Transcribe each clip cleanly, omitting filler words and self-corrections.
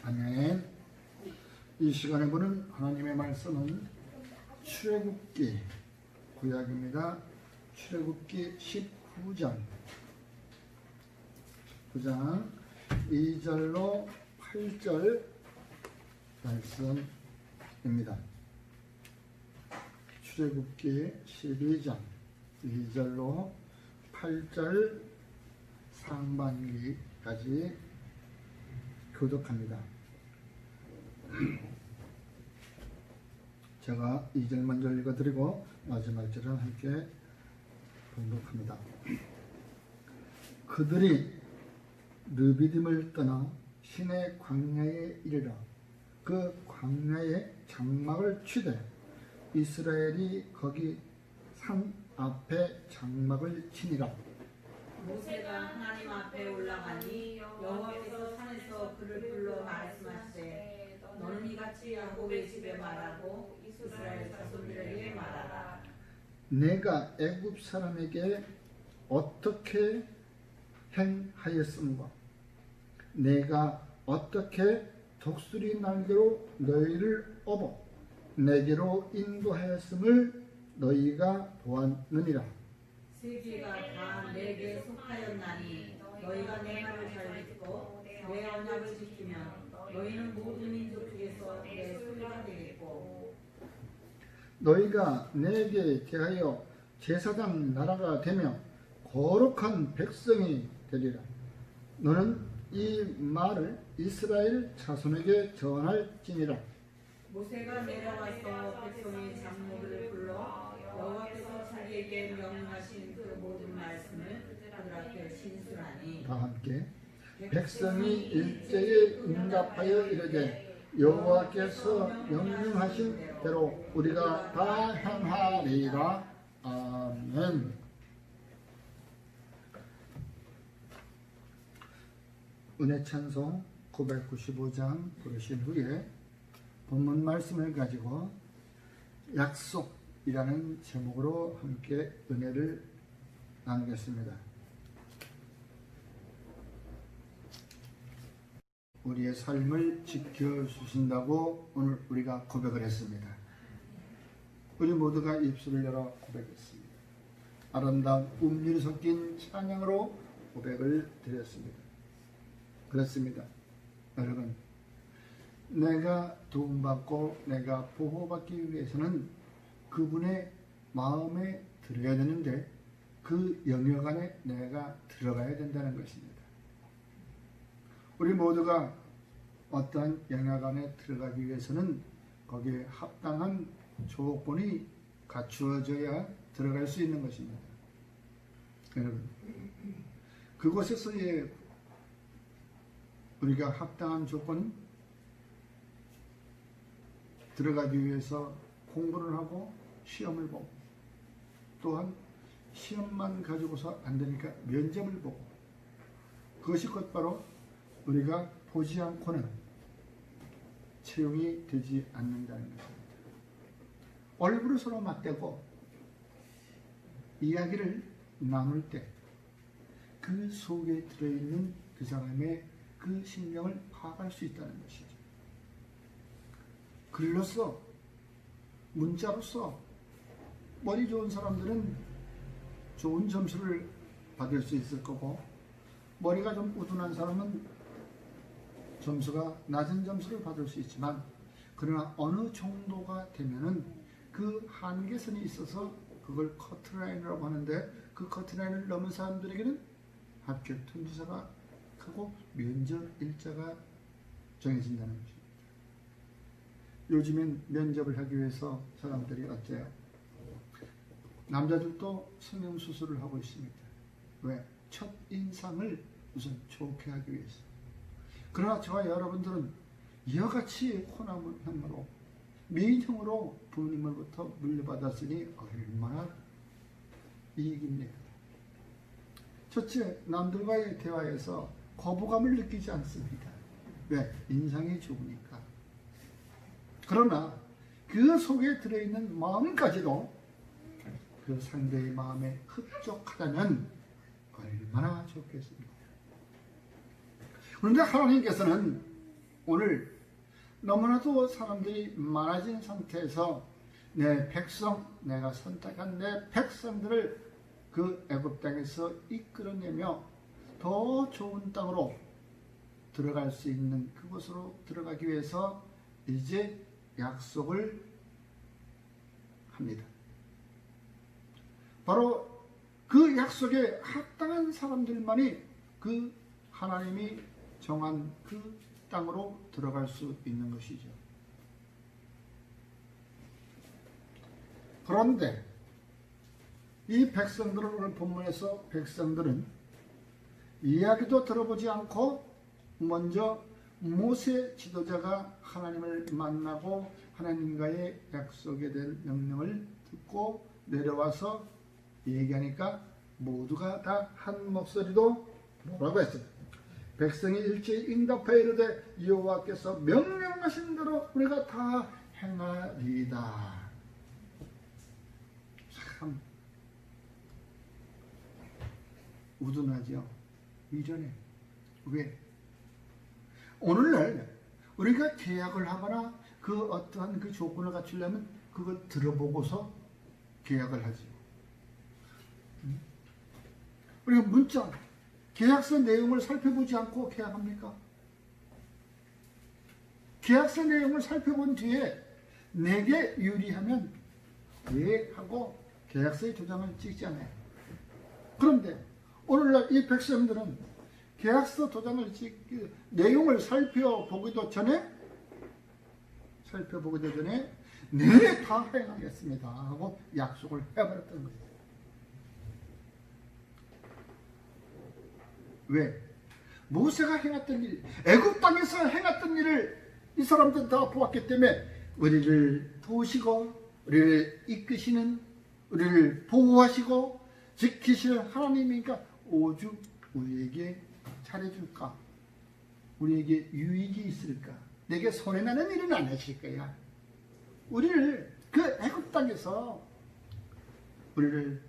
아멘. 이 시간에 보는 하나님의 말씀은 출애굽기 구약입니다. 출애굽기 19장 2절로 8절 말씀입니다. 출애굽기 12장 2절로 8절 상반기까지 교독합니다. 제가 2절 먼저 읽어드리고 마지막 절은 함께 봉독합니다. 그들이 르비딤을 떠나 시내 광야에 이르러 그 광야에 장막을 치되 이스라엘이 거기 산 앞에 장막을 치니라. 모세가 하나님 앞에 올라가니 여호와께서 산에서 그를 불러 말씀하시되 너는 이같이 야곱의 집에 말하고 이스라엘 자손들에게 말하라. 내가 애굽 사람에게 어떻게 행하였음과 내가 어떻게 독수리 날개로 너희를 업어 내게로 인도하였음을 너희가 보았느니라. 세계가 다 내게 속하였나니 너희가 내 말을 잘 듣고 내 언약을 지키면 너희는 모든 민족 중에서 내 소유가 되겠고 너희가 내게 대하여 제사장 나라가 되며 거룩한 백성이 되리라. 너는 이 말을 이스라엘 자손에게 전할지니라. 모세가 내려와서 백성의 장로들을 불러 여호와께서 자기에게 명령하신 그 모든 말씀을 그들 앞에 진술하니 다 함께 백성이 일제에 응답하여 이르되 여호와께서 명령하신 대로 우리가 다 행하리라. 아멘. 은혜 찬송 995장 부르신 후에 본문 말씀을 가지고 약속이라는 제목으로 함께 은혜를 나누겠습니다. 우리의 삶을 지켜주신다고 오늘 우리가 고백을 했습니다. 우리 모두가 입술을 열어 고백했습니다. 아름다운 음률이 섞인 찬양으로 고백을 드렸습니다. 그렇습니다. 여러분, 내가 도움받고 내가 보호받기 위해서는 그분의 마음에 들어야 되는데 그 영역 안에 내가 들어가야 된다는 것입니다. 우리 모두가 어떠한 영역 안에 들어가기 위해서는 거기에 합당한 조건이 갖추어져야 들어갈 수 있는 것입니다. 여러분, 그곳에서의 우리가 합당한 조건은 들어가기 위해서 공부를 하고 시험을 보고 또한 시험만 가지고서 안 되니까 면접을 보고 그것이 곧바로 우리가 보지 않고는 채용이 되지 않는다는 것입니다. 얼굴을 서로 맞대고 이야기를 나눌 때 그 속에 들어있는 그 사람의 그 심령을 파악할 수 있다는 것이죠. 글로써 문자로서 머리 좋은 사람들은 좋은 점수를 받을 수 있을 거고 머리가 좀 우둔한 사람은 점수가 낮은 점수를 받을 수 있지만 그러나 어느 정도가 되면은 그 한계선이 있어서 그걸 커트라인이라고 하는데 그 커트라인을 넘은 사람들에게는 합격 통지서가 하고 면접 일자가 정해진다는 것입니다. 요즘엔 면접을 하기 위해서 사람들이 어때요? 남자들도 성형수술을 하고 있습니다. 왜? 첫 인상을 우선 좋게 하기 위해서. 그러나 저와 여러분들은 이와같이 호남형으로 미인형으로 부모님으로부터 물려받았으니 얼마나 이익입니까? 첫째, 남들과의 대화에서 거부감을 느끼지 않습니다. 왜? 인상이 좋으니까. 그러나 그 속에 들어있는 마음까지도 그 상대의 마음에 흡족하다면 얼마나 좋겠습니까? 그런데 하나님께서는 오늘 너무나도 사람들이 많아진 상태에서 내 백성, 내가 선택한 내 백성들을 그 애굽 땅에서 이끌어내며 더 좋은 땅으로 들어갈 수 있는 그곳으로 들어가기 위해서 이제 약속을 합니다. 바로 그 약속에 합당한 사람들만이 그 하나님이 정한 그 땅으로 들어갈 수 있는 것이죠. 그런데 이 백성들을 오늘 본문에서 백성들은 이야기도 들어보지 않고 먼저 모세 지도자가 하나님을 만나고 하나님과의 약속에 대한 명령을 듣고 내려와서 얘기하니까 모두가 다 한 목소리로 뭐라고 했어요? 백성이 일제히 응답하여 이르되 여호와께서 명령하신 대로 우리가 다 행하리이다. 참 우둔하죠. 이전에 왜? 오늘날 우리가 계약을 하거나 그 어떠한 그 조건을 갖추려면 그걸 들어보고서 계약을 하죠. 우리가 문자 계약서 내용을 살펴보지 않고 계약합니까? 계약서 내용을 살펴본 뒤에 내게 유리하면 예 하고 계약서에 도장을 찍잖아요. 그런데 오늘날 이 백성들은 계약서 도장을 찍기 내용을 살펴보기도 전에 네, 다 행하겠습니다 하고 약속을 해버렸던 거예요. 왜? 모세가 행했던 일, 애굽 땅에서 행했던 일을 이 사람들은 다 보았기 때문에 우리를 도우시고 우리를 이끄시는, 우리를 보호하시고 지키실 하나님이니까 오죽 우리에게 잘해줄까? 우리에게 유익이 있을까? 내게 손해나는 일은 안 하실 거야. 우리를 그 애굽 땅에서 우리를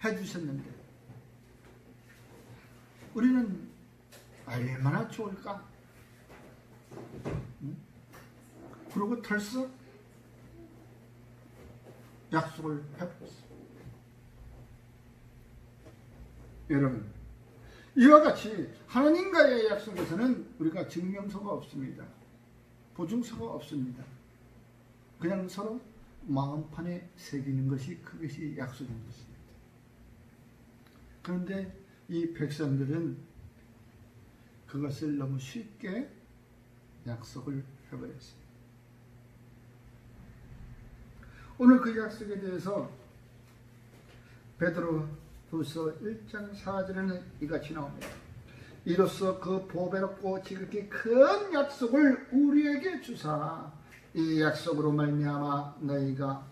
해주셨는데 우리는 얼마나 좋을까? 응? 그러고 털썩 약속을 해버렸어. 여러분, 이와 같이 하나님과의 약속에서는 우리가 증명서가 없습니다. 보증서가 없습니다. 그냥 서로 마음판에 새기는 것이 그것이 약속인 것입니다. 그런데 이 백성들은 그것을 너무 쉽게 약속을 해버렸어요. 오늘 그 약속에 대해서 베드로후서 1장 4절에는 이같이 나옵니다. 이로써 그 보배롭고 지극히 큰 약속을 우리에게 주사 이 약속으로 말미암아 너희가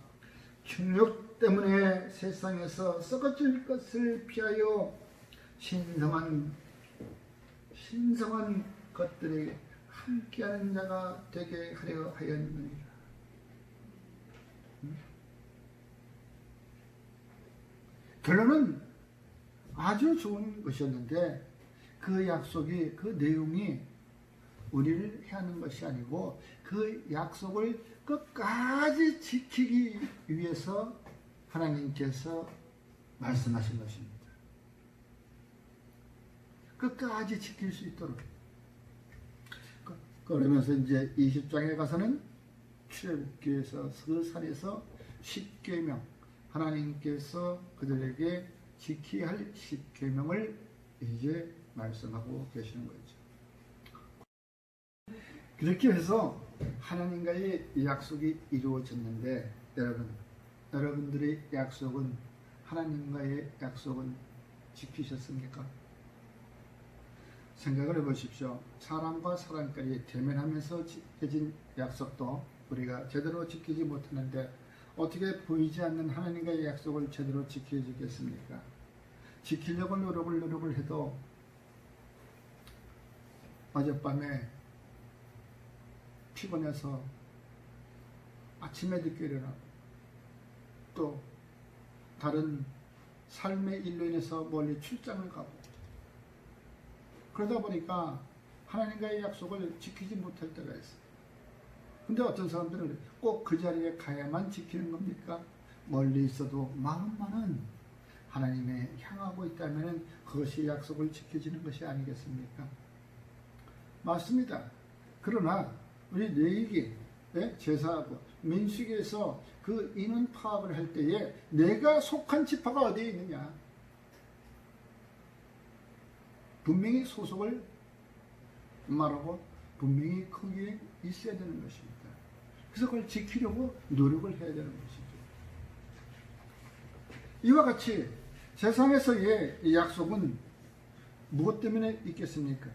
충욕 때문에 세상에서 썩어질 것을 피하여 신성한 것들에게 함께하는 자가 되게 하려 하였느니라. 결론은 아주 좋은 것이었는데 그 약속이, 그 내용이 우리를 해하는 것이 아니고 그 약속을 끝까지 지키기 위해서 하나님께서 말씀하신 것입니다. 끝까지 지킬 수 있도록. 그러면서 이제 20장에 가서는 출애굽기에서 그 산에서 십계명, 하나님께서 그들에게 지켜야 할 십계명을 이제 말씀하고 계시는 거죠. 그렇게 해서 하나님과의 약속이 이루어졌는데 여러분들의 약속은, 하나님과의 약속은 지키셨습니까? 생각을 해보십시오. 사람과 사람끼리 대면하면서 지켜진 약속도 우리가 제대로 지키지 못하는데 어떻게 보이지 않는 하나님과의 약속을 제대로 지켜주겠습니까? 지키려고 노력을 해도 어젯밤에 피곤해서 아침에 늦게 일어나고 또 다른 삶의 일로 인해서 멀리 출장을 가고 그러다 보니까 하나님과의 약속을 지키지 못할 때가 있어요. 근데 어떤 사람들은 꼭 그 자리에 가야만 지키는 겁니까? 멀리 있어도 마음만은 하나님에 향하고 있다면 그것이 약속을 지켜지는 것이 아니겠습니까? 맞습니다. 그러나 우리 레위기, 제사하고 민수기에서 그 인원 파악을 할 때에 내가 속한 지파가 어디에 있느냐, 분명히 소속을 말하고 분명히 거기에 있어야 되는 것입니다. 그래서 그걸 지키려고 노력을 해야 되는 것이죠. 이와 같이 세상에서의 이 약속은 무엇 때문에 있겠습니까?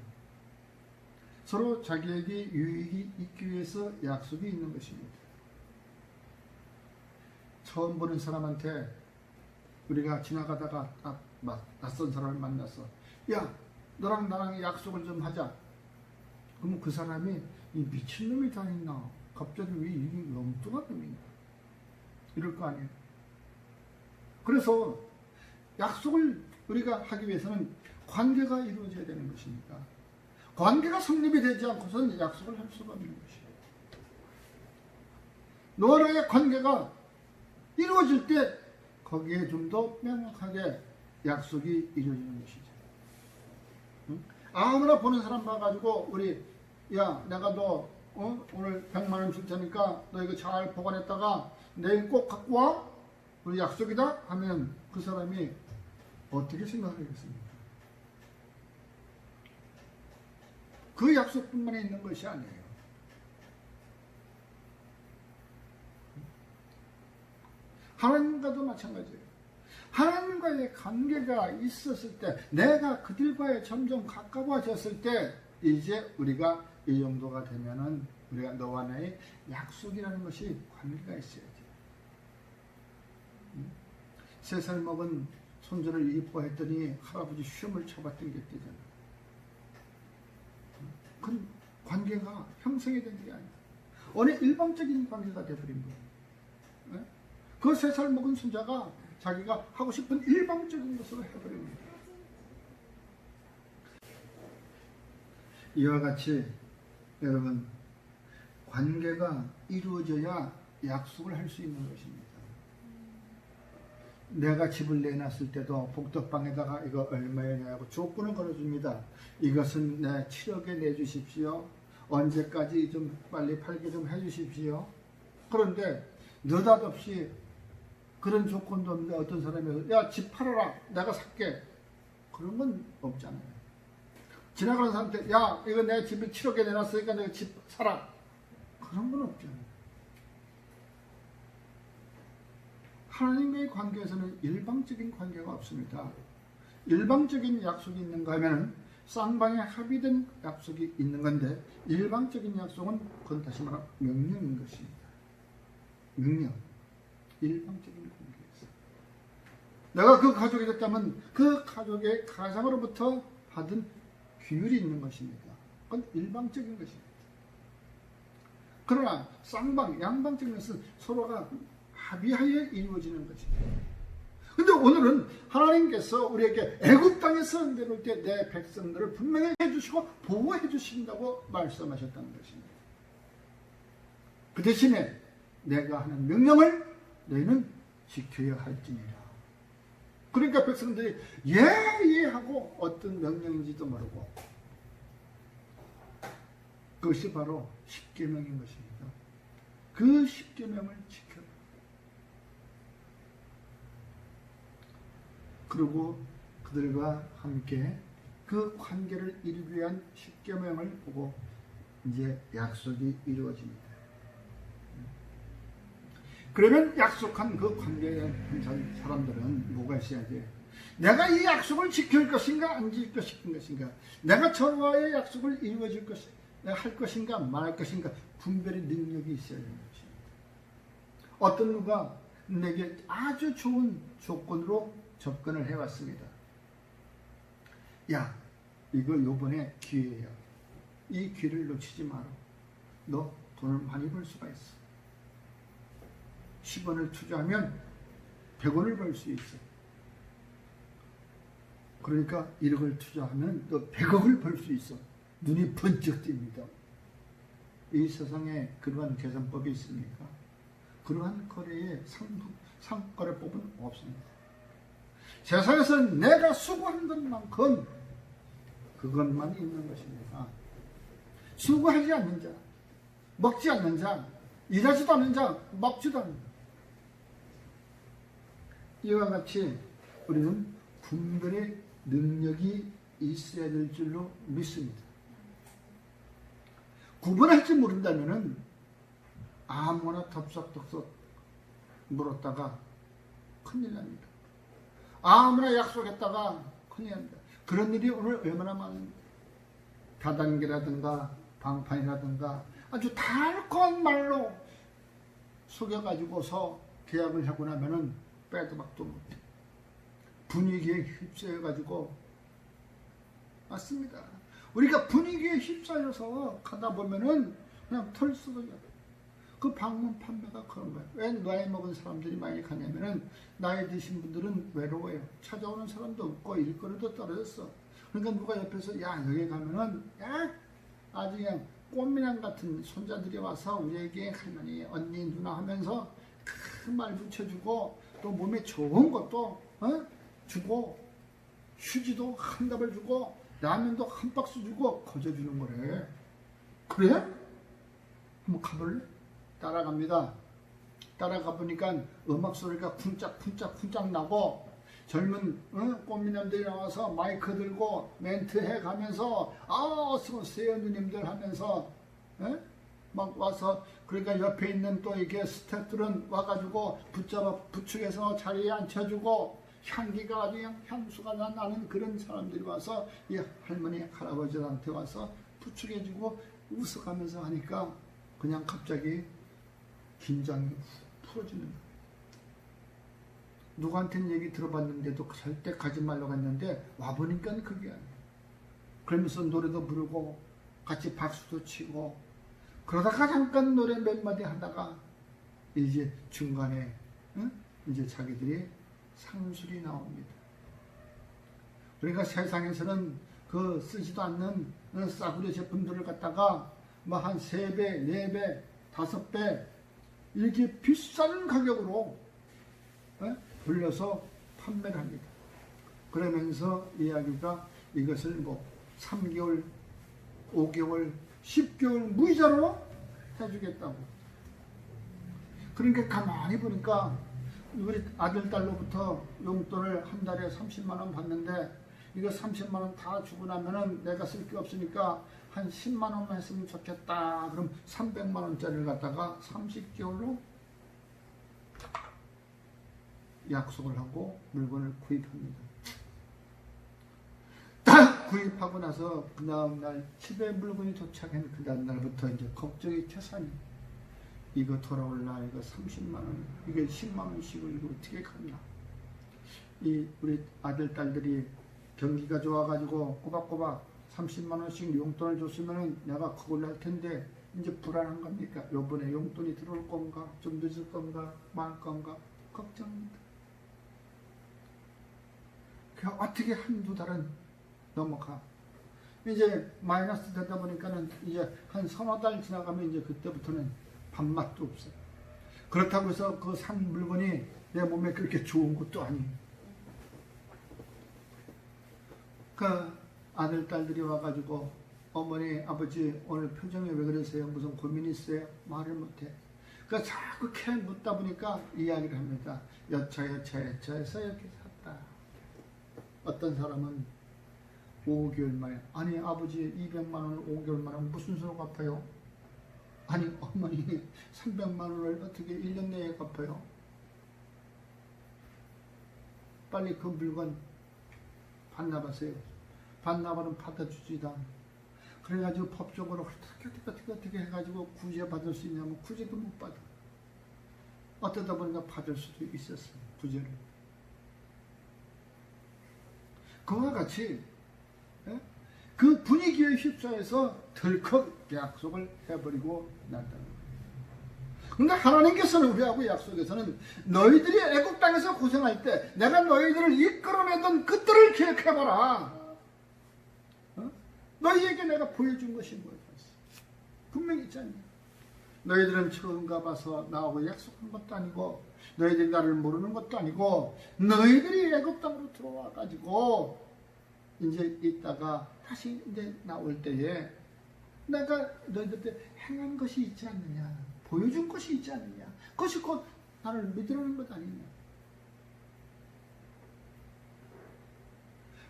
서로 자기에게 유익이 있기 위해서 약속이 있는 것입니다. 처음 보는 사람한테 우리가 지나가다가 낯선 사람을 만나서 야, 너랑 나랑 약속을 좀 하자. 그러면 그 사람이 이 미친놈이 다 있나? 갑자기 왜 이게 엉뚱한 놈이냐? 이럴 거 아니에요. 그래서 약속을 우리가 하기 위해서는 관계가 이루어져야 되는 것입니다. 관계가 성립이 되지 않고서는 약속을 할 수가 없는 것이에요. 너와 나의 관계가 이루어질 때 거기에 좀 더 명확하게 약속이 이루어지는 것이죠. 응? 아무나 보는 사람 봐가지고 우리 야, 내가 너 오늘 100만 원 줄 테니까 너 이거 잘 보관했다가 내일 꼭 갖고 와? 우리 약속이다? 하면 그 사람이 어떻게 생각하겠습니까? 그 약속뿐만 있는 것이 아니에요. 하나님과도 마찬가지예요. 하나님과의 관계가 있었을 때, 내가 그들과의 점점 가까워졌을 때, 이제 우리가 이 정도가 되면은 우리가 너와 나의 약속이라는 것이 관계가 있어야지. 3살 먹은 손주를 이뻐했더니 할아버지 시험을 쳐봤던 게 있대잖아. 그 관계가 형성이 된 게 아니야. 어느 일방적인 관계가 되어버린 거예요. 그 3살 먹은 손자가 자기가 하고 싶은 일방적인 것으로 해버린 거예요. 이와 같이 여러분, 관계가 이루어져야 약속을 할 수 있는 것입니다. 내가 집을 내놨을 때도 복덕방에다가 이거 얼마였냐고 조건을 걸어줍니다. 이것은 내 7억에 내주십시오. 언제까지 좀 빨리 팔게 좀 해주십시오. 그런데 느닷없이 그런 조건도 없는데 어떤 사람이 야, 집 팔아라, 내가 살게, 그런 건 없잖아요. 지나가는 사람한테 야, 이거 내 집을 7억에 내놨으니까 내가 집 사라, 그런 건 없잖아요. 하나님과의 관계에서는 일방적인 관계가 없습니다. 일방적인 약속이 있는가 하면 쌍방의 합의된 약속이 있는 건데, 일방적인 약속은 그건 다시 말하면 명령인 것입니다. 명령. 일방적인 관계에서 내가 그 가족이 됐다면 그 가족의 가장으로부터 받은 규율이 있는 것입니다. 그건 일방적인 것입니다. 그러나 쌍방, 양방적인 것은 서로가 합의하여 이루어지는 것입니다. 근데 오늘은 하나님께서 우리에게 애굽 땅에서 내려올 때 내 백성들을 분명히 해주시고 보호해 주신다고 말씀하셨다는 것입니다. 그 대신에 내가 하는 명령을 너희는 지켜야 할지니라. 그러니까 백성들이 예 하고 어떤 명령인지도 모르고, 그것이 바로 십계명인 것입니다. 그 십계명을 지켜라. 그리고 그들과 함께 그 관계를 이루기 위한 십계명을 보고 이제 약속이 이루어집니다. 그러면 약속한 그 관계에 한 사람들은 뭐가 있어야지? 내가 이 약속을 지킬 것인가 안 지킬 것인가, 내가 저와의 약속을 이루어질 것인가, 할 것인가 말할 것인가, 분별의 능력이 있어야 되는 것입니다. 어떤 누가 내게 아주 좋은 조건으로 접근을 해왔습니다. 야, 이거 요번에 기회야. 이 기회를 놓치지 마라. 너 돈을 많이 벌 수가 있어. 10원을 투자하면 100원을 벌 수 있어. 그러니까 1억을 투자하면 또 100억을 벌 수 있어. 눈이 번쩍 띕니다. 이 세상에 그러한 계산법이 있습니까? 그러한 거래의 상거래법은 없습니다. 세상에서는 내가 수고한 것만큼 그것만 있는 것입니다. 수고하지 않는 자, 먹지 않는 자, 일하지도 않는 자, 먹지도 않는 자. 이와 같이 우리는 분별의 능력이 있어야 될 줄로 믿습니다. 구분할 줄 모른다면 아무나 덥석덥석 물었다가 큰일 납니다. 아무나 약속했다가 큰일 납니다. 그런 일이 오늘 얼마나 많습니다. 다단계라든가 방판이라든가 아주 달콤한 말로 속여가지고서 계약을 하고 나면은 빼도 박도 못해. 분위기에 휩싸여가지고 맞습니다. 우리가 분위기에 휩싸여서 가다 보면은 그냥 털썩어져. 그 방문 판매가 그런 거예요. 왜 나이 먹은 사람들이 많이 가냐면은 나이 드신 분들은 외로워요. 찾아오는 사람도 없고 일거리도 떨어졌어. 그러니까 누가 옆에서 야 여기 가면은 야 아주 그냥 꽃미남 같은 손자들이 와서 우리에게 할머니 언니 누나 하면서 큰 말 붙여주고 또 몸에 좋은 것도 주고 휴지도 한 답을 주고 라면도 한 박스 주고 거저주는 거래. 그래? 한번 가볼래? 따라갑니다. 따라가 보니까 음악 소리가 쿵짝쿵짝쿵짝 나고 젊은 꽃미남들이 나와서 마이크 들고 멘트 해가면서 어서오세요 누님들 하면서 막 와서 그러니까 옆에 있는 또 이게 스태프들은 와가지고 붙잡아 부축해서 자리에 앉혀주고 향기가 아주 향수가 나는 그런 사람들이 와서 이 할머니 할아버지한테 와서 부축해주고 웃어가면서 하니까 그냥 갑자기 긴장이 훅 풀어지는 거예요. 누구한테는 얘기 들어봤는데도 절대 가지 말라고 했는데 와보니까 그게 아니에요. 그러면서 노래도 부르고 같이 박수도 치고 그러다가 잠깐 노래 몇 마디 하다가 이제 중간에 이제 자기들이 상술이 나옵니다. 그러니까 세상에서는 그 쓰지도 않는 싸구려 제품들을 갖다가 뭐 한 3배, 4배, 5배 이렇게 비싼 가격으로 불려서 판매를 합니다. 그러면서 이야기가 이것을 뭐 3개월, 5개월, 10개월 무이자로 해주겠다고. 그러니까 가만히 보니까 우리 아들, 딸로부터 용돈을 한 달에 30만 원 받는데 이거 30만 원 다 주고 나면은 내가 쓸 게 없으니까 한 10만 원만 했으면 좋겠다. 그럼 300만 원짜리를 갖다가 30개월로 약속을 하고 물건을 구입합니다. 딱 구입하고 나서 그 다음날 집에 물건이 도착한 그 다음날부터 이제 걱정이 태산이 이거 돌아올라 이거 30만 원 이거 10만 원씩을 이거 어떻게 갔나. 이 우리 아들 딸들이 경기가 좋아가지고 꼬박꼬박 30만 원씩 용돈을 줬으면 내가 그걸로 할 텐데 이제 불안한 겁니까? 요번에 용돈이 들어올 건가? 좀 늦을 건가? 말 건가? 걱정입니다. 어떻게 한두 달은 넘어가. 이제 마이너스 되다 보니까는 이제 한 서너 달 지나가면 이제 그때부터는 밥맛도 없어요. 그렇다고 해서 그 산 물건이 내 몸에 그렇게 좋은 것도 아니에요. 그 아들, 딸들이 와가지고 어머니, 아버지 오늘 표정이 왜 그러세요? 무슨 고민이 있어요? 말을 못해. 그러니까 자꾸 캐 묻다 보니까 이야기를 합니다. 여차해서 이렇게 샀다. 어떤 사람은 5개월 만에 아니 아버지 200만 원을 5개월 만에 무슨 수로 갚아요? 아니 어머니 300만 원을 어떻게 1년 내에 갚아요? 빨리 그 물건 반납하세요. 반납은 받아주지도 않아. 그래가지고 법적으로 어떻게 해가지고 구제 받을 수 있냐면 구제도 못 받아. 어쩌다 보니까 받을 수도 있었어요. 구제를. 그와 같이 그 분위기에 휩싸여서 덜컥 약속을 해버리고 난다. 근데 하나님께서는 우리하고 약속에서는 너희들이 애굽 땅에서 고생할 때 내가 너희들을 이끌어내던 그때를 기억해봐라. 너희에게 내가 보여준 것이 뭐였어? 분명히 있잖니. 너희들은 처음 가봐서 나하고 약속한 것도 아니고 너희들이 나를 모르는 것도 아니고 너희들이 애굽 땅으로 들어와 가지고 이제 있다가 다시 이제 나올 때에 내가 너희들한테 행한 것이 있지 않느냐, 보여준 것이 있지 않느냐, 그것이 곧 나를 믿으라는 것 아니냐.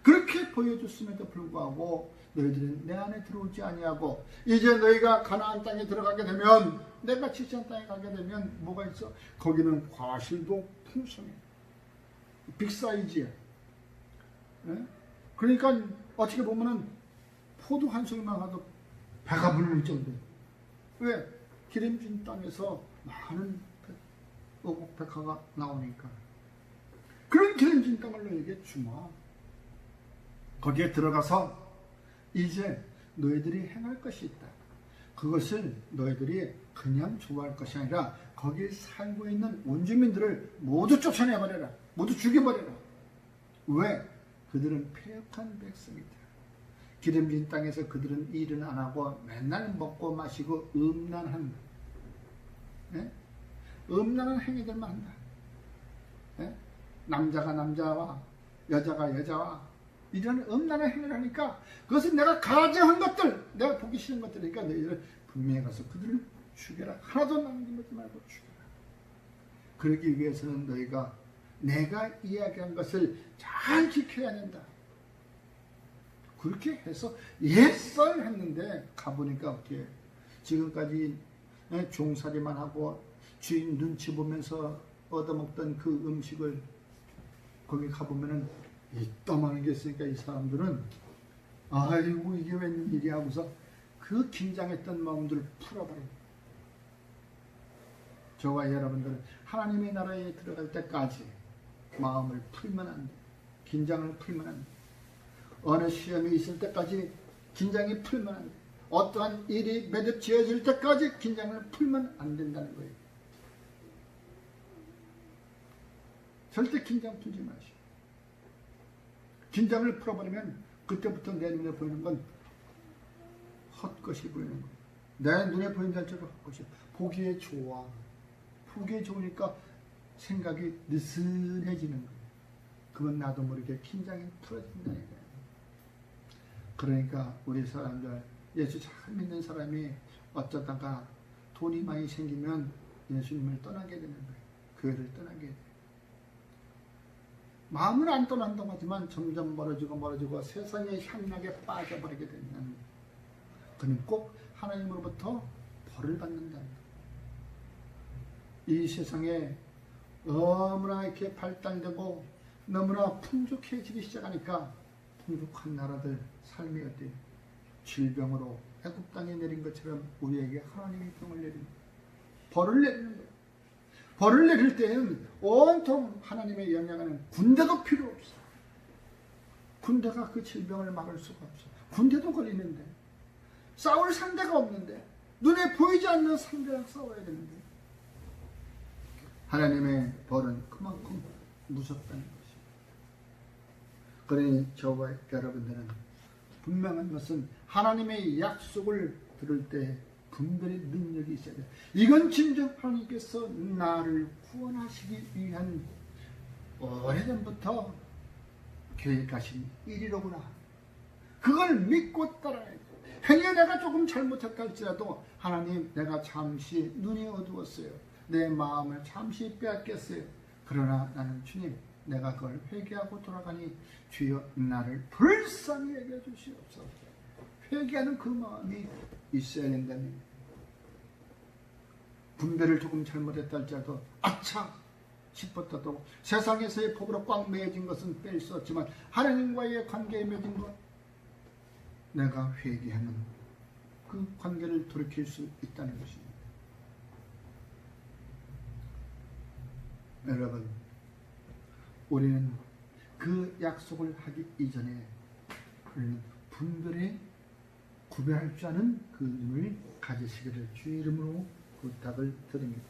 그렇게 보여줬음에도 불구하고 너희들은 내 안에 들어오지 아니하고 이제 너희가 가나안 땅에 들어가게 되면 내가 지시한 땅에 가게 되면 뭐가 있어? 거기는 과실도 풍성해. 빅사이즈야. 예? 그러니까 어떻게 보면은 포도 한 송이만 가도 배가 부를 정도. 왜? 기름진 땅에서 많은 백화가 나오니까. 그런 기름진 땅을 너에게 주마. 거기에 들어가서 이제 너희들이 행할 것이 있다. 그것을 너희들이 그냥 좋아할 것이 아니라 거기에 살고 있는 원주민들을 모두 쫓아내버려라. 모두 죽여버려라. 왜? 그들은 패역한 백성이다. 기름진 땅에서 그들은 일은 안 하고 맨날 먹고 마시고 음란한, 예? 음란한 행위들만 한다. 예? 남자가 남자와 여자가 여자와 이런 음란한 행위를 하니까 그것은 내가 가증한 것들, 내가 보기 싫은 것들이니까 너희들 분명히 가서 그들을 죽여라. 하나도 남기지 말고 죽여라. 그러기 위해서는 너희가 내가 이야기한 것을 잘 지켜야 된다. 그렇게 해서 옛설 했는데 가보니까 어떻게 지금까지 종살이만 하고 주인 눈치 보면서 얻어먹던 그 음식을 거기 가보면은 이따만한 게 있으니까 이 사람들은 아이고 이게 웬일이야 하고서 그 긴장했던 마음들을 풀어버려요. 저와 여러분들은 하나님의 나라에 들어갈 때까지 마음을 풀면 안 돼. 긴장을 풀면 안 돼. 어느 시험이 있을 때까지 긴장이 풀면 안 돼. 어떠한 일이 매듭지어질 때까지 긴장을 풀면 안 된다는 거예요. 절대 긴장 풀지 마시오. 긴장을 풀어버리면 그때부터 내 눈에 보이는 건 헛것이 보이는 거예요. 내 눈에 보이는 자체가 헛것이야. 보기에 좋아. 보기에 좋으니까 생각이 느슨해지는 거예요. 그건 나도 모르게 긴장이 풀어진다는 거예요. 그러니까 우리 사람들, 예수 잘 믿는 사람이 어쩌다가 돈이 많이 생기면 예수님을 떠나게 되는 거예요. 교회를 떠나게 돼요. 마음은 안 떠난다고 하지만 점점 멀어지고 세상의 향락에 빠져버리게 되면 그는 꼭 하나님으로부터 벌을 받는다는 거예요. 이 세상에 너무나 이렇게 발달되고 너무나 풍족해지기 시작하니까 풍족한 나라들 삶이 어때요? 질병으로 애굽 땅에 내린 것처럼 우리에게 하나님이 병을 내리는 거예요. 벌을 내리는 거예요. 벌을 내릴 때는 온통 하나님의 영향하는 군대도 필요 없어. 군대가 그 질병을 막을 수가 없어. 군대도 걸리는데 싸울 상대가 없는데 눈에 보이지 않는 상대랑 싸워야 되는데 하나님의 벌은 그만큼 무섭다는 것입니다. 그러니 저와 여러분들은 분명한 것은 하나님의 약속을 들을 때 분별의 능력이 있어야 돼. 이건 진정 하나님께서 나를 구원하시기 위한 오래전부터 계획하신 일이로구나. 그걸 믿고 따라야 돼. 행여 내가 조금 잘못했다 할지라도 하나님 내가 잠시 눈이 어두웠어요. 내 마음을 잠시 빼앗겼어요. 그러나 나는 주님 내가 그걸 회개하고 돌아가니 주여 나를 불쌍히 여겨 주시옵소서. 회개하는 그 마음이 있어야 된다는 분별을 조금 잘못했다 할지라도 아차 싶었다도 세상에서의 법으로 꽉 매여진 것은 뺄 수 없지만 하나님과의 관계에 맺은 것 내가 회개하는 그 관계를 돌이킬 수 있다는 것입니다. 여러분 우리는 그 약속을 하기 이전에 우리는 분별에 구별할 줄 아는 그 눈을 가지시기를 주의 이름으로 부탁을 드립니다.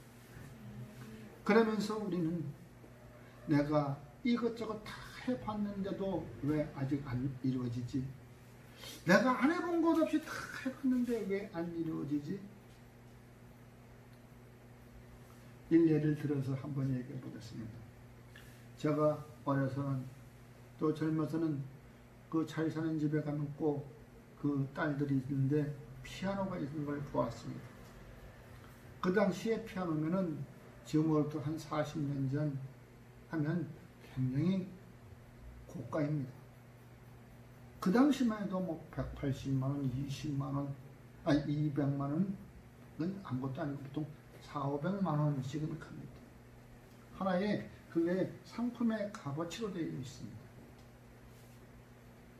그러면서 우리는 내가 이것저것 다 해봤는데도 왜 아직 안 이루어지지? 내가 안 해본 것 없이 다 해봤는데 왜 안 이루어지지? 일례를 들어서 한번 얘기해 보겠습니다. 제가 어려서는 또 젊어서는 그 잘 사는 집에 가면 꼭 그 딸들이 있는데 피아노가 있는 걸 보았습니다. 그 당시에 피아노면은 지금으로부터 한 40년 전 하면 굉장히 고가입니다. 그 당시만 해도 뭐 180만원, 20만원, 200만원은 아무것도 아니고 보통 400~500만원씩은 갑니다. 하나의 그게 상품의 값어치로 되어 있습니다.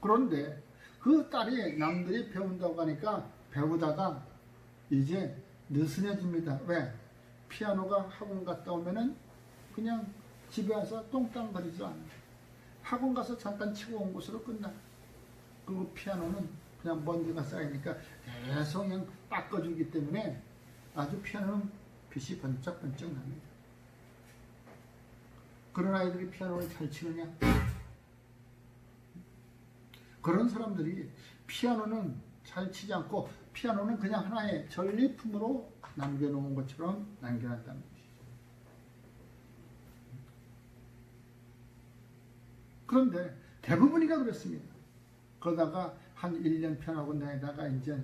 그런데 그 딸이 남들이 배운다고 하니까 배우다가 이제 느슨해집니다. 왜? 피아노가 학원 갔다 오면은 그냥 집에 와서 똥땅거리지 않아요. 학원 가서 잠깐 치고 온 것으로 끝나. 그리고 피아노는 그냥 먼지가 쌓이니까 계속 그냥 닦아주기 때문에 아주 피아노는 빛이 번쩍번쩍 납니다. 그런 아이들이 피아노를 잘 치느냐? 그런 사람들이 피아노는 잘 치지 않고 피아노는 그냥 하나의 전리품으로 남겨놓은 것처럼 남겨놨다는 것이죠. 그런데 대부분이가 그렇습니다. 그러다가 한 1년 편하고 내다가 이제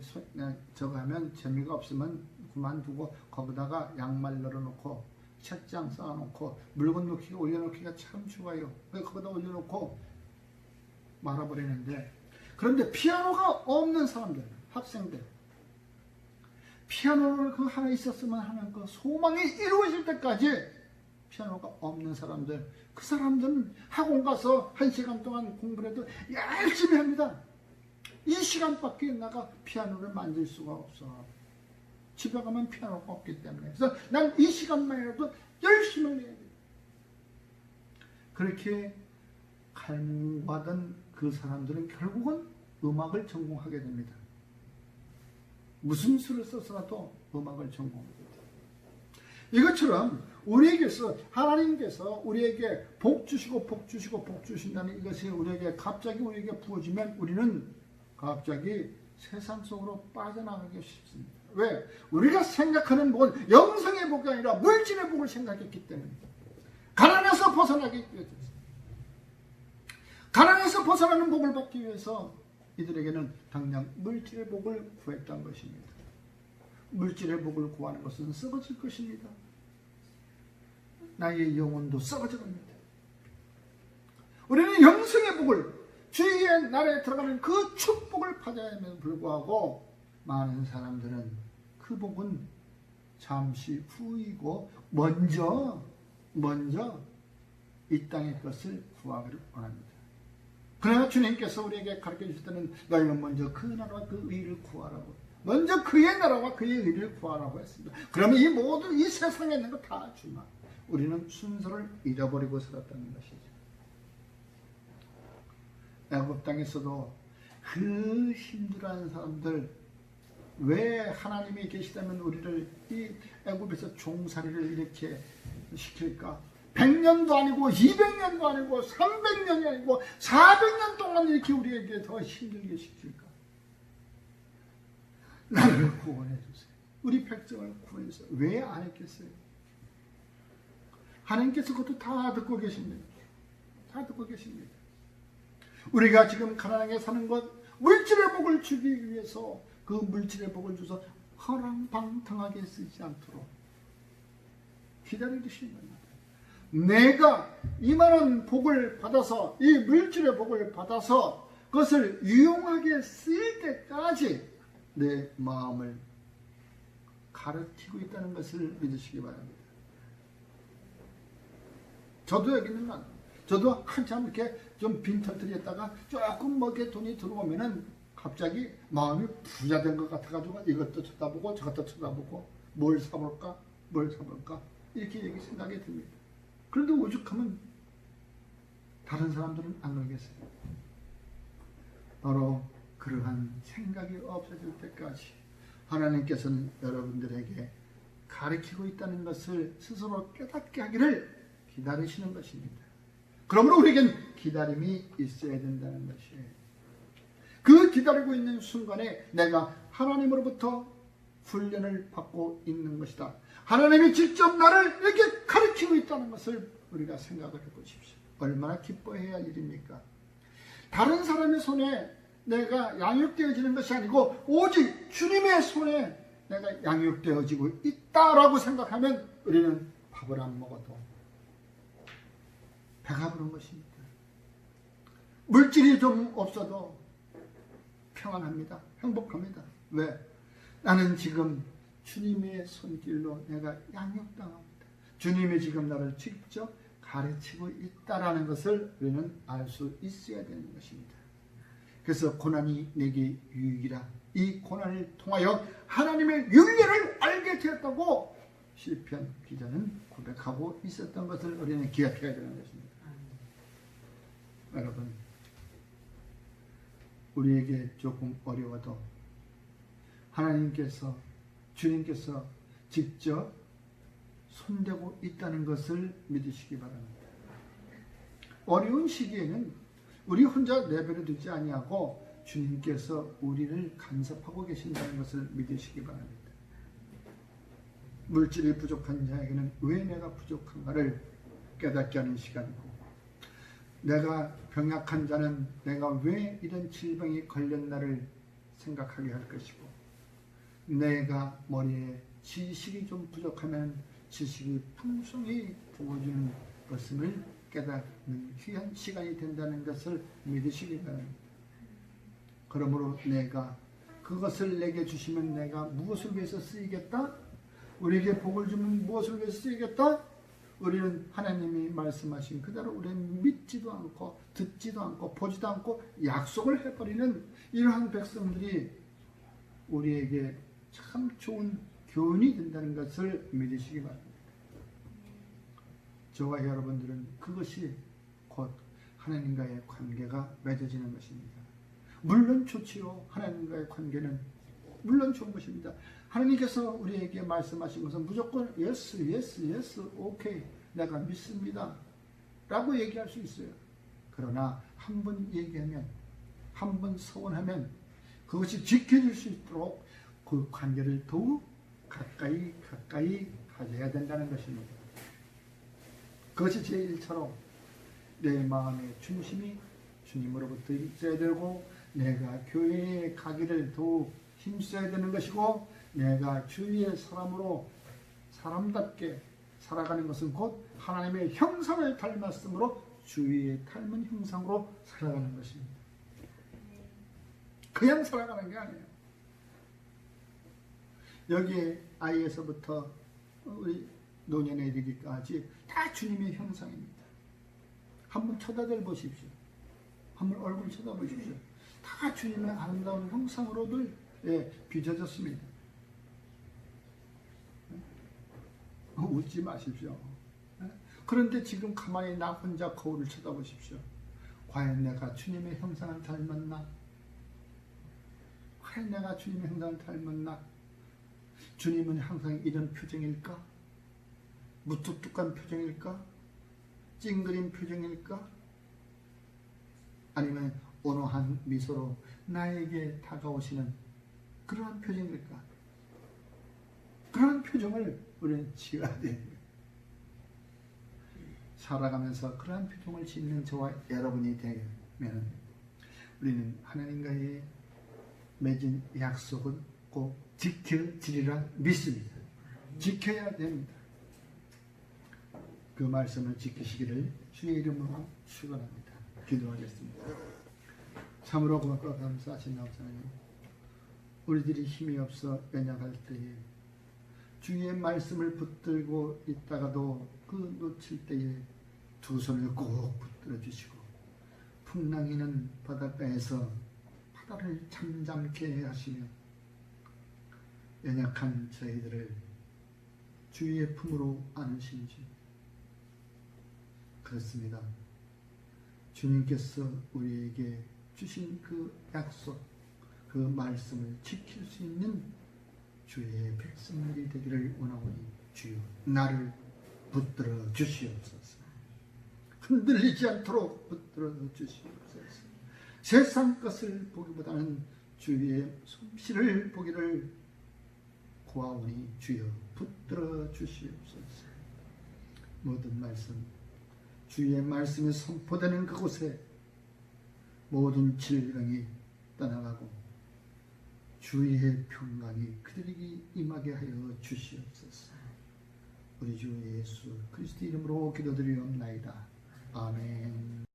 저거 하면 재미가 없으면 그만두고 거기다가 양말 널어놓고 책장 쌓아놓고 물건 놓기가 올려놓기가 참 좋아요. 거기다 올려놓고 말아버리는데, 그런데 피아노가 없는 사람들, 학생들, 피아노를 그 하나 있었으면 하는 그 소망이 이루어질 때까지 피아노가 없는 사람들, 그 사람들은 학원 가서 1시간 동안 공부를 해도 열심히 합니다. 이 시간밖에 내가 피아노를 만질 수가 없어. 집에 가면 피아노가 없기 때문에. 그래서 난 이 시간만이라도 열심히 해야 돼. 그렇게 갈망하던 그 사람들은 결국은 음악을 전공하게 됩니다. 무슨 수를 써서라도 음악을 전공하게 됩니다. 이것처럼 우리에게서 하나님께서 우리에게 복 주시고 복 주시고 복 주신다는 이것이 우리에게 갑자기 우리에게 부어지면 우리는 갑자기 세상 속으로 빠져나가기 쉽습니다. 왜? 우리가 생각하는 복은 영성의 복이 아니라 물질의 복을 생각했기 때문입니다. 가난에서 벗어나기 위해서, 가난에서 벗어나는 복을 받기 위해서 이들에게는 당장 물질의 복을 구했던 것입니다. 물질의 복을 구하는 것은 썩어질 것입니다. 나의 영혼도 썩어져 갑니다. 우리는 영성의 복을, 주의 나라에 들어가는 그 축복을 받아야 함에도 불구하고 많은 사람들은 그 복은 잠시 후이고 먼저 이 땅의 것을 구하기를 원합니다. 그러나 주님께서 우리에게 가르쳐 주실 때는 너희는 먼저 그 나라와 그 의를 구하라고, 먼저 그의 나라와 그의 의를 구하라고 했습니다. 그러면 이 모든 이 세상에 있는 거 다 주마. 우리는 순서를 잃어버리고 살았다는 것이죠. 애굽 땅에서도 그 힘들어하는 사람들, 왜 하나님이 계시다면 우리를 이 애굽에서 종살이를 이렇게 시킬까? 100년도 아니고 200년도 아니고 300년이 아니고 400년 동안 이렇게 우리에게 더 힘들게 시킬까? 나를 구원해 주세요. 우리 백성을 구원해 주세요. 왜 안 했겠어요? 하나님께서 그것도 다 듣고 계십니다. 다 듣고 계십니다. 우리가 지금 가난하게 사는 것, 물질의 복을 주기 위해서 그 물질의 복을 줘서 허랑방탕하게 쓰지 않도록 기다려주시는 겁니다. 내가 이만한 복을 받아서, 이 물질의 복을 받아서 그것을 유용하게 쓰일 때까지 내 마음을 가르치고 있다는 것을 믿으시기 바랍니다. 저도 여기 있는 건, 저도 한참 이렇게 좀 빈털터리 했다가 조금 먹게 돈이 들어오면은 갑자기 마음이 부자 된 것 같아가지고 이것도 쳐다보고 저것도 쳐다보고 뭘 사볼까 이렇게 생각이 듭니다. 그런데 오죽하면 다른 사람들은 안 그러겠어요. 바로 그러한 생각이 없어질 때까지 하나님께서는 여러분들에게 가르치고 있다는 것을 스스로 깨닫게 하기를 기다리시는 것입니다. 그러므로 우리에겐 기다림이 있어야 된다는 것이에요. 그 기다리고 있는 순간에 내가 하나님으로부터 훈련을 받고 있는 것이다. 하나님이 직접 나를 이렇게 가르치고 있다는 것을 우리가 생각을 해보십시오. 얼마나 기뻐해야 할 일입니까? 다른 사람의 손에 내가 양육되어지는 것이 아니고 오직 주님의 손에 내가 양육되어지고 있다라고 생각하면 우리는 밥을 안 먹어도 배가 부른 것입니다. 물질이 좀 없어도 평안합니다. 행복합니다. 왜? 나는 지금 주님의 손길로 내가 양육당합니다. 주님이 지금 나를 직접 가르치고 있다라는 것을 우리는 알 수 있어야 되는 것입니다. 그래서 고난이 내게 유익이라. 이 고난을 통하여 하나님의 윤리를 알게 되었다고 시편 기자는 고백하고 있었던 것을 우리는 기억해야 되는 것입니다. 여러분, 우리에게 조금 어려워도 하나님께서, 주님께서 직접 손대고 있다는 것을 믿으시기 바랍니다. 어려운 시기에는 우리 혼자 내버려 두지 아니하고 주님께서 우리를 간섭하고 계신다는 것을 믿으시기 바랍니다. 물질이 부족한 자에게는 왜 내가 부족한가를 깨닫게 하는 시간이고, 내가 병약한 자는 내가 왜 이런 질병이 걸렸나를 생각하게 할 것이고, 내가 머리에 지식이 좀 부족하면 지식이 풍성히 부어주는 것을 깨닫는 귀한 시간이 된다는 것을 믿으시기 바랍니다. 그러므로 내가 그것을 내게 주시면 내가 무엇을 위해서 쓰이겠다? 우리에게 복을 주면 무엇을 위해서 쓰이겠다? 우리는 하나님이 말씀하신 그대로 우리는 믿지도 않고 듣지도 않고 보지도 않고 약속을 해버리는 이러한 백성들이 우리에게 참 좋은 교훈이 된다는 것을 믿으시기 바랍니다. 저와 여러분들은 그것이 곧 하나님과의 관계가 맺어지는 것입니다. 물론 좋지요. 하나님과의 관계는 물론 좋은 것입니다. 하나님께서 우리에게 말씀하신 것은 무조건 yes, yes, yes, okay, 내가 믿습니다 라고 얘기할 수 있어요. 그러나 한 번 얘기하면, 한 번 서원하면 그것이 지켜질 수 있도록 그 관계를 더욱 가까이 가져야 된다는 것입니다. 그것이 제1차로 내 마음의 중심이 주님으로부터 있어야 되고, 내가 교회에 가기를 더욱 힘써야 되는 것이고, 내가 주위의 사람으로 사람답게 살아가는 것은 곧 하나님의 형상을 닮았으므로 주위에 닮은 형상으로 살아가는 것입니다. 그냥 살아가는 게 아니에요. 여기에 아이에서부터 우리 노년에 이르기까지 다 주님의 형상입니다. 한번 쳐다들 보십시오. 한번 얼굴 쳐다보십시오. 다 주님의 아름다운 형상으로들 빚어졌습니다. 웃지 마십시오. 그런데 지금 가만히 나 혼자 거울을 쳐다보십시오. 과연 내가 주님의 형상을 닮았나? 과연 내가 주님의 형상을 닮았나? 주님은 항상 이런 표정일까? 무뚝뚝한 표정일까? 찡그린 표정일까? 아니면 온화한 미소로 나에게 다가오시는 그러한 표정일까? 그러한 표정을 우리는 지어야 됩니다. 살아가면서 그러한 표정을 짓는 저와 여러분이 되면 우리는 하나님과의 맺은 약속은 꼭 지켜지리라 믿습니다. 지켜야 됩니다. 그 말씀을 지키시기를 주의 이름으로 축원합니다. 기도하겠습니다. 참으로 고맙고 감사하신 하나님, 우리들이 힘이 없어 연약할 때에 주의 말씀을 붙들고 있다가도 그 놓칠 때에 두 손을 꼭 붙들어 주시고, 풍랑이는 바닷가에서 바다를 잠잠케 하시며 연약한 저희들을 주의 품으로 안으신지. 그렇습니다. 주님께서 우리에게 주신 그 약속, 그 말씀을 지킬 수 있는 주의 백성들이 되기를 원하오니 주여 나를 붙들어 주시옵소서. 흔들리지 않도록 붙들어 주시옵소서. 세상 것을 보기보다는 주의 솜씨를 보기를 구하오니 주여 붙들어 주시옵소서. 모든 말씀, 주의 말씀이 선포되는 그곳에 모든 질병이 떠나가고 주의 평강이 그들에게 임하게 하여 주시옵소서. 우리 주 예수 그리스도 이름으로 기도드리옵나이다. 아멘.